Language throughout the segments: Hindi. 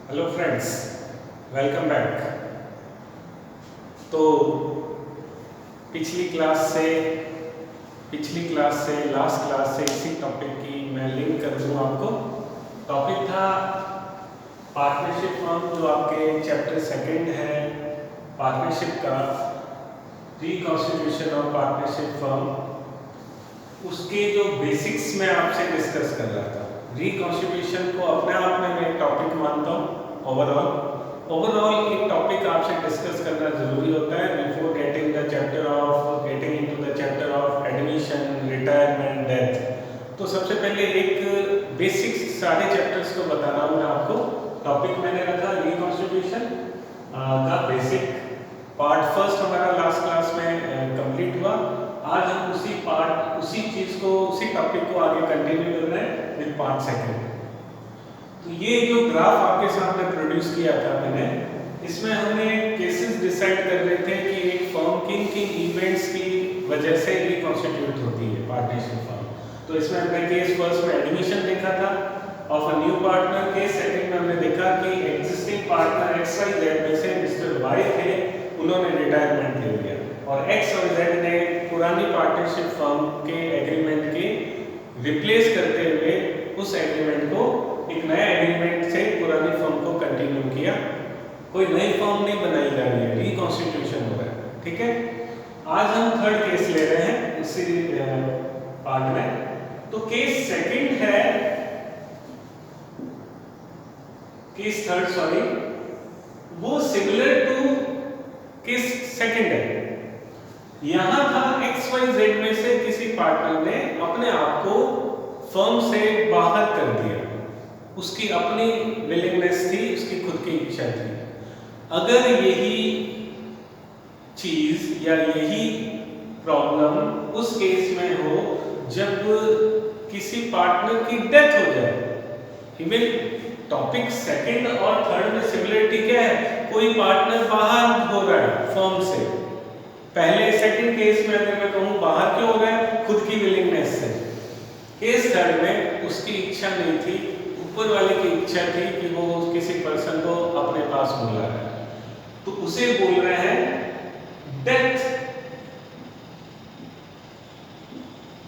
Hello friends, welcome back. तो पिछली क्लास से लास्ट क्लास से इसी टॉपिक की मैं लिंक कर दूँ आपको। टॉपिक था पार्टनरशिप फर्म, जो आपके चैप्टर सेकंड है पार्टनरशिप का, रिकॉन्स्टिट्यूशन ऑफ पार्टनरशिप फर्म। उसके जो बेसिक्स मैं आपसे डिस्कस कर रहा था। रिकॉन्स्टिट्यूशन को अपने आप में मैं एक टॉपिक मानता हूँ। ओवरऑल एक टॉपिक आपसे डिस्कस करना जरूरी होता है before getting into the chapter of admission, retirement, death. तो सबसे पहले एक बेसिक्स सारे चैप्टर्स को बताना हूँ मैं आपको। टॉपिक मैंने रखा रिकॉन्स्टिट्यूशन का बेसिक पार्ट फर्स्ट हमारा लास्ट क्लास में कंप्लीट हुआ। आज हम उसी टॉपिक को आगे कंटिन्यू कर रहे हैं विद पार्ट सेकंड। तो ये जो ग्राफ आपके सामने प्रोड्यूस किया था मैंने, इसमें हमने केसेस डिसाइड कर रहे थे कि एक फर्म किन किन इवेंट्स की वजह से रिकॉन्स्टिट्यूट होती है पार्टनरशिप फर्म। तो इसमें हमने केस फर्स्ट में एडमिशन देखा था of a new partner. Case second में हमने देखा कि एग्जिस्टिंग पार्टनर XYZ में से मिस्टर Y थे, उन्होंने रिटायरमेंट ले लिया और X और Z ने पुरानी पार्टनरशिप फर्म के एग्रीमेंट के रिप्लेस करते हुए उस एग्रीमेंट को एक नया एग्रीमेंट से पुरानी फर्म को कंटिन्यू किया। कोई नई फर्म नहीं बनाई जा रही है, रिकॉन्स्टिट्यूशन हो रहा है। ठीक है, आज हम थर्ड केस ले रहे हैं इसी पार्ट में। तो केस सेकंड है, केस थर्ड सॉरी, वो सिमिलर टू केस सेकंड है। यहां था XYZ में से किसी पार्टनर ने अपने आप को फर्म से बाहर कर दिया। उसकी अपनी विलिंगनेस थी, उसकी खुद की इच्छा थी। अगर यही चीज या यही प्रॉब्लम उस केस में हो जब किसी पार्टनर की डेथ हो जाए, इवन टॉपिक सेकंड और थर्ड में सिमिलरिटी क्या है? कोई पार्टनर बाहर हो रहा है फर्म से। पहले सेकंड केस में अगर मैं कहूं बाहर क्यों हो रहा है? खुद की विलिंगनेस से। केस थर्ड में उसकी इच्छा नहीं थी, ऊपर वाले की इच्छा थी कि वो किसी पर्सन को अपने पास बुला रहा है, तो उसे बोल रहे हैं डेथ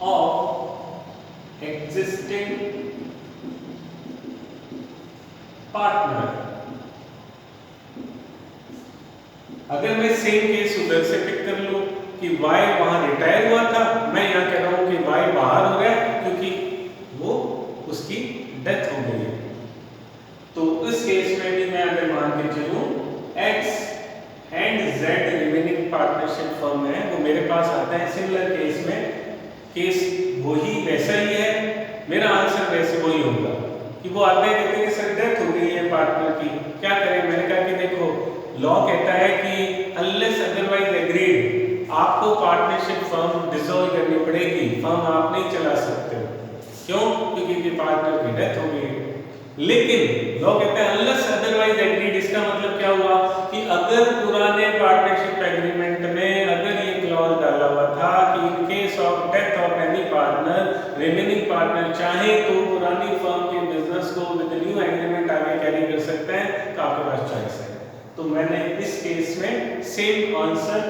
ऑफ एग्जिस्टिंग पार्टनर। अगर मैं सेम केस उधर से पिक कर लूं कि Y वहां रिटायर हुआ था, मैं यहां कह रहा हूं कि Y बाहर हो गया क्योंकि वो उसकी डेथ हो गई है। तो इस केस में भी मैं अगर मान के चलूं X and Z remaining partnership firm है, वो मेरे पास आता है सिमिलर केस में। केस वही वैसा ही है, मेरा आंसर वैसे वही होगा कि वो आते हैं कहते हैं कि सर डेथ हो गई है पार्टनर की, क्या करें? मैंने कहा कि देखो, लॉ कहता है कि अनलेस अदरवाइज एग्रीड आपको पार्टनरशिप फर्म डिसॉल्व करनी पड़ेगी, फर्म आप नहीं चला सकते हो। क्यों? क्योंकि पार्टनर की डेथ हो गई। लेकिन लॉ कहता है अनलेस अदरवाइज एग्रीड, इसका मतलब क्या हुआ कि अगर पुराने पार्टनरशिप एग्रीमेंट में अगर ये क्लॉज डाला हुआ था कि in case of death of any partner, remaining partner चाहे तो पुरानी फर्म के बिजनेस को विद न्यू एग्रीमेंट आगे कैरी कर सकते हैं, तो आपके पास चॉइस है। तो मैंने इस केस में सेम आंसर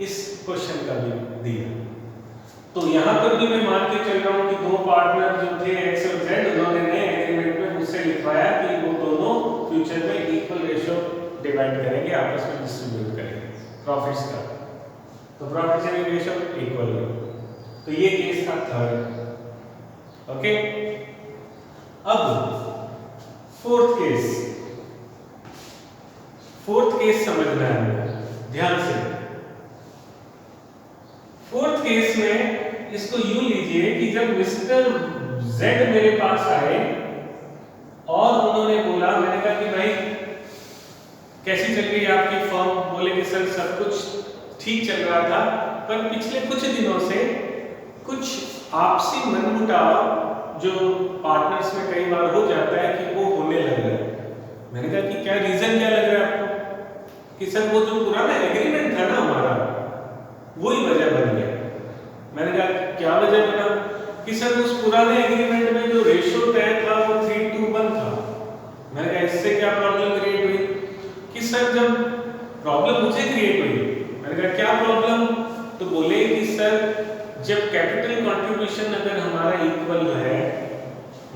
इस क्वेश्चन का भी दिया। तो यहां पर भी मैं मान के चल रहा हूं कि दो पार्टनर जो थे X और Z, उन्होंने नए एग्रीमेंट में मुझसे लिखवाया कि वो दोनों फ्यूचर में इक्वल रेशियो डिवाइड करेंगे, आपस में डिस्ट्रीब्यूट करेंगे प्रॉफिट्स का। तो प्रॉफिट शेयरिंग रेशियो इक्वल हो। तो ये केस था थर्ड। ओके, अब फोर्थ केस समझना है ध्यान से। फोर्थ केस में इसको यूं लीजिए कि जब मिस्टर Z मेरे पास आए और उन्होंने बोला, मैंने कहा कि भाई कैसी चल रही है आपकी फर्म? बोले कि सर सब कुछ ठीक चल रहा था, पर पिछले कुछ दिनों से कुछ आपसी मनमुटाव जो पार्टनर्स में कई बार हो जाता है कि वो होने लग रहा है। मैंने कहा कि क्या रीजन क्या लग रहा है आपको? कि सर वो जो पुराना एग्रीमेंट था ना हमारा, वही वजह बन गया। मैंने कहा क्या वजह बना? कि सर उस पुराने एग्रीमेंट में जो रेशियो तय था वो 3:1 था। मैंने कहा इससे क्या कंट्रीब्यूशन अगर हमारा इक्वल है,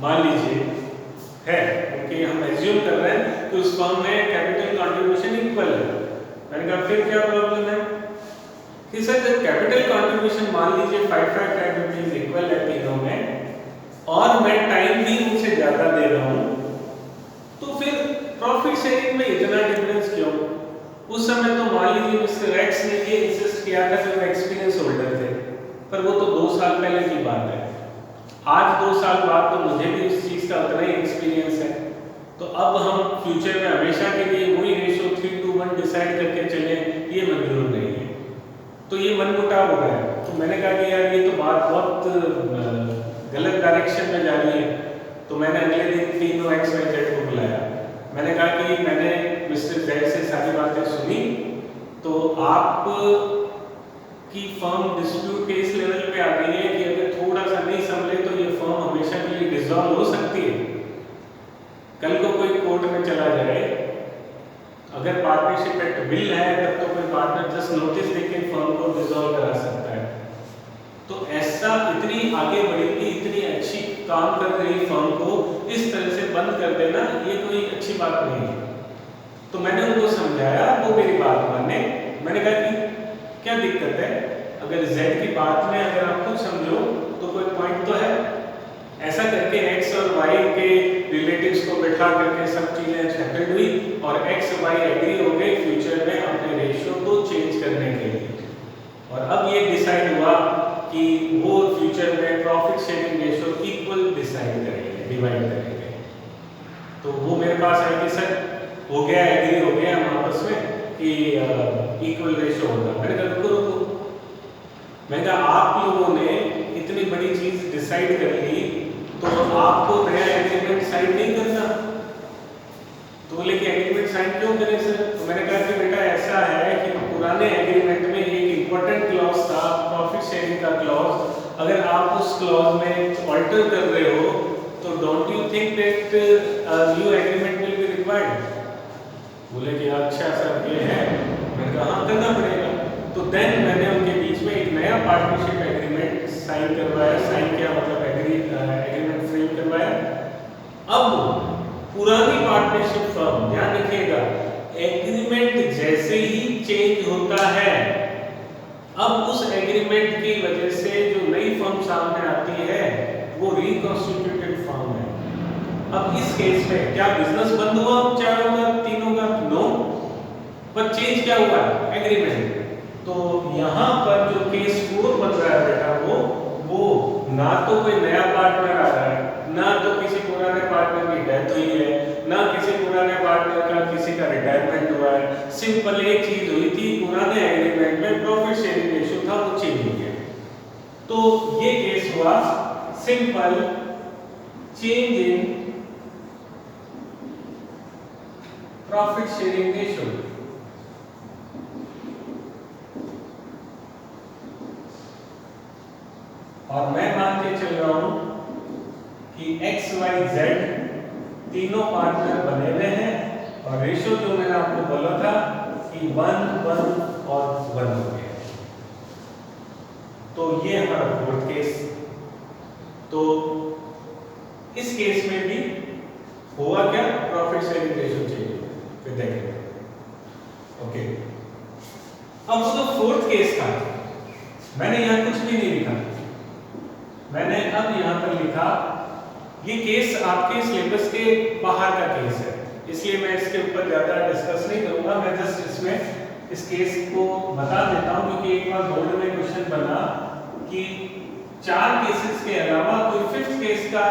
मान लीजिए है, ओके, हम एज्यूम कर रहे हैं कि उस फर्म में कैपिटल कंट्रीब्यूशन इक्वल है। मैंने कहा फिर क्या प्रॉब्लम है कि सर जब कैपिटल कंट्रीब्यूशन मान लीजिए 5 लाख रुपीस इक्वल है तीनों में और मैं टाइम भी उनसे ज्यादा दे रहा हूं, तो फिर प्रॉफिट शेयरिंग में इतना डिफरेंस क्यों? उस समय तो मान लीजिए मिस्टर एक्स ने ये इंसिस्ट किया था कि वो एक्सपीरियंस होल्डर थे, पर वो तो 2 साल पहले की बात है। आज 2 साल बाद तो मुझे भी उस चीज का उतना ही एक्सपीरियंस है, तो अब हम फ्यूचर में हमेशा के लिए वही रेशियो 3:1 डिसाइड करके चले, ये मंजूर नहीं है। तो ये मनमुटाव हो रहा है। तो मैंने कहा कि यार ये तो बात बहुत गलत डायरेक्शन में जा रही है। तो मैंने अगले दिन तीनों एक्स वाई जेड को बुलाया। मैंने कहा कि मैंने मिस्टर जेड से सारी बातें सुनी, तो आप की फर्म डिस्प्यूट के इस लेवल पे आ गई है कि अगर थोड़ा सा नहीं संभले तो ये फर्म हमेशा के लिए डिसॉल्व हो सकती है। कल को कोई कोर्ट में चला जाए, अगर पार्टनरशिप एक्ट बिल है तब तो कोई पार्टनर जस्ट नोटिस देके फर्म को डिसॉल्व करा सकता है। तो ऐसा इतनी आगे बढ़ी हुई इतनी अच्छी काम कर रही फर्म को इस तरह से बंद कर देना, ये कोई अच्छी बात नहीं है। तो मैंने उनको समझाया, वो मेरी बात माने। मैंने कहा कि क्या दिक्कत है, अगर जेड की बात में अगर आप खुद समझो तो कोई पॉइंट तो है। ऐसा करके एक्स और वाई के रिलेटिव्स को बैठा करके सब चीजें सेटल हुई और एक्स वाई एग्री हो गए फ्यूचर में अपने रेशियो को चेंज करने के लिए। और अब ये डिसाइड हुआ कि वो फ्यूचर में profit sharing ratio equal decide करेंगे, डिवाइड करेंगे। तो वो मेरे पास आए कि सर हो गया, एग्री हो गया हम आपस में कि इक्वल रेशियो होगा। मैंने कहा रुको रुको, मैंने कहा आप लोगों ने इतनी बड़ी चीज डिसाइड कर ली तो आपको नया एग्रीमेंट साइन नहीं करना? तो बोले कि एग्रीमेंट साइन क्यों करें सर? तो मैंने कहा कि बेटा ऐसा है कि पुराने एग्रीमेंट में एक इंपॉर्टेंट क्लॉज था, प्रॉफिट शेयरिंग का क्लॉज। अगर आप उस क्लॉज में ऑल्टर कर रहे हो तो don't you think that new agreement will be required? बोले कि अच्छा सर ये है। मैंने कहा हाँ करना पड़ेगा। तो देन मैंने उनके बीच में एक नया पार्टनरशिप एग्रीमेंट साइन करवाया। साइन किया मतलब एग्रीमेंट फ्रेम करवाया। अब पुरानी पार्टनरशिप फर्म, ध्यान रखिएगा, एग्रीमेंट जैसे ही चेंज होता है, अब उस एग्रीमेंट की वजह से जो नई फर्म सामने आती है वो रिकॉन्स्टिट्यूटेड फर्म है। अब इस केस में क्या बिजनेस बंद हुआ चारों का, तीनों का? नो, पर चेंज क्या हुआ? एग्रीमेंट। तो यहाँ पर जो केस 4 बन रहा है बेटा, वो ना तो कोई नया पार्टनर आ रहा है, ना तो किसी पुराने पार्टनर की डेथ हुई है, ना किसी पुराने पार्टनर का किसी का रिटायरमेंट हुआ है। सिंपल एक चीज हुई थी, पुराने एग्रीमेंट में प्रॉफिट शेयरिंग रेशियो था वो चेंज हो गया। तो ये केस हुआ simple change in profit sharing ratio. और मैं मान के चल रहा हूं कि एक्स वाई जेड तीनों पार्टनर बने हुए हैं और रेशियो जो मैंने आपको बोला था कि 1 1 और 1 हो गया। तो ये हमारा फोर्थ केस। तो इस केस में भी हुआ क्या? प्रॉफिट शेयरिंग रेशियो चाहिए। फिर देखेंगे। ओके, अब वो जो फोर्थ केस था, मैंने यहां कुछ भी नहीं लिखा। मैंने अब यहां पर लिखा, ये केस आपके सिलेबस के बाहर का केस है, इसलिए मैं इसके ऊपर ज्यादा डिस्कस नहीं करूंगा। मैं जस्ट इसमें इस केस को बता देता हूं क्योंकि एक बार बोर्ड में क्वेश्चन बना कि 4 केसेस के अलावा कोई 5th केस का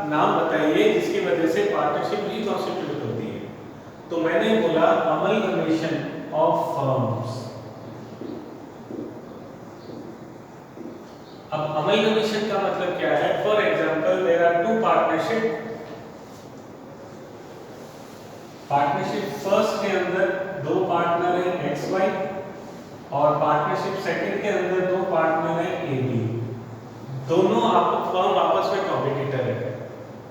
नाम बताइए जिसकी वजह से पार्टनरशिप रिकॉन्स्टिट्यूट होती है। तो मैंने बोला अमलगमेशन ऑफ फर्म्स। अब अमलगमेशन का मतलब क्या है? For example there are 2 partnership first के अंदर 2 पार्टनर हैं एक्स वाई और पार्टनरशिप सेकंड के अंदर 2 पार्टनर हैं ए बी। दोनों फर्म आपस में कॉम्पिटिटर है।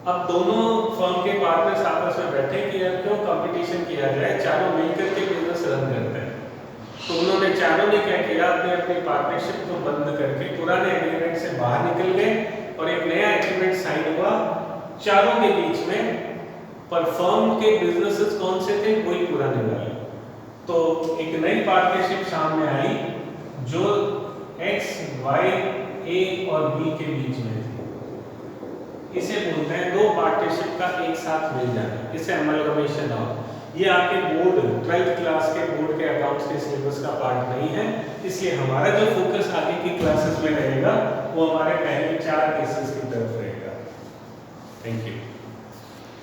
अब दोनों फर्म के पार्टनर्स आपस में बैठे कि यार क्यों कंपटीशन किया जाए, चारों मिलकर के बिजनेस रन करते हैं। तो उन्होंने चारों ने क्या किया, अपने अपने पार्टनरशिप को बंद करके पुराने एग्रीमेंट से बाहर निकल गए और एक नया एग्रीमेंट साइन हुआ चारों के बीच में। पर फर्म के बिजनेसेस कौन से थे, वही पुराने वाले। तो एक नई पार्टनरशिप सामने आई जो एक्स, वाई, ए और बी के बीच में थी। इसे बोलते हैं दो पार्टनरशिप का एक साथ मिल जाना, इसे अमलगमेशन ऑफ। ये आपके बोर्ड 12th क्लास के बोर्ड के अकाउंट्स के सिलेबस का पार्ट नहीं है, इसलिए हमारा जो फोकस आगे की क्लासेस में रहेगा वो हमारे पहले 4 केसेस की तरफ रहेगा। Thank you.